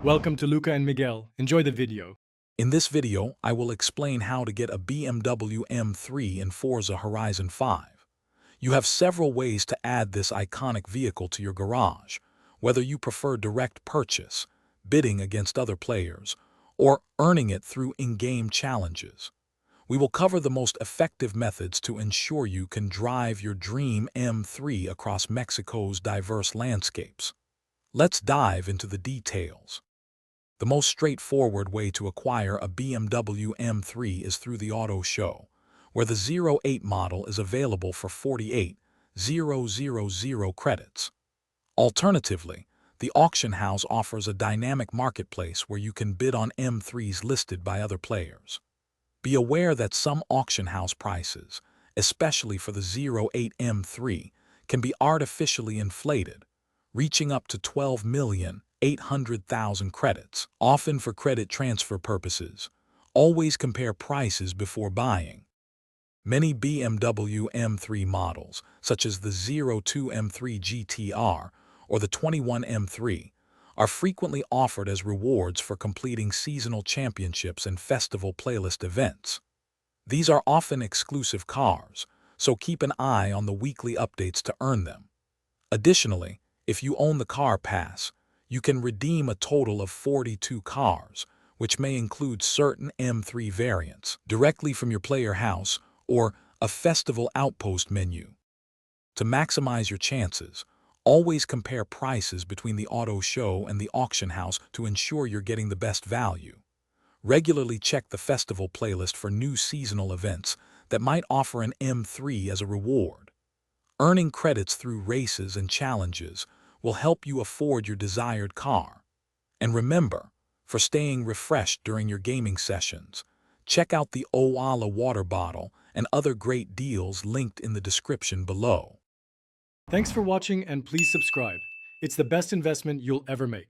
Welcome to Luca and Miguel. Enjoy the video. In this video, I will explain how to get a BMW M3 in Forza Horizon 5. You have several ways to add this iconic vehicle to your garage, whether you prefer direct purchase, bidding against other players, or earning it through in-game challenges. We will cover the most effective methods to ensure you can drive your dream M3 across Mexico's diverse landscapes. Let's dive into the details. The most straightforward way to acquire a BMW M3 is through the auto show, where the 08 model is available for 48,000 credits. Alternatively, the auction house offers a dynamic marketplace where you can bid on M3s listed by other players. Be aware that some auction house prices, especially for the 08 M3, can be artificially inflated, reaching up to 12,800,000 credits, often for credit transfer purposes. Always compare prices before buying. Many BMW M3 models, such as the 02 M3 GTR or the 21 M3, are frequently offered as rewards for completing seasonal championships and festival playlist events. These are often exclusive cars, so keep an eye on the weekly updates to earn them. Additionally, if you own the car pass, you can redeem a total of 42 cars, which may include certain M3 variants, directly from your player house or a festival outpost menu. To maximize your chances, always compare prices between the auto show and the auction house to ensure you're getting the best value. Regularly check the festival playlist for new seasonal events that might offer an M3 as a reward. Earning credits through races and challenges will help you afford your desired car. And remember, for staying refreshed during your gaming sessions, check out the Owala water bottle and other great deals linked in the description below. Thanks for watching and please subscribe. It's the best investment you'll ever make.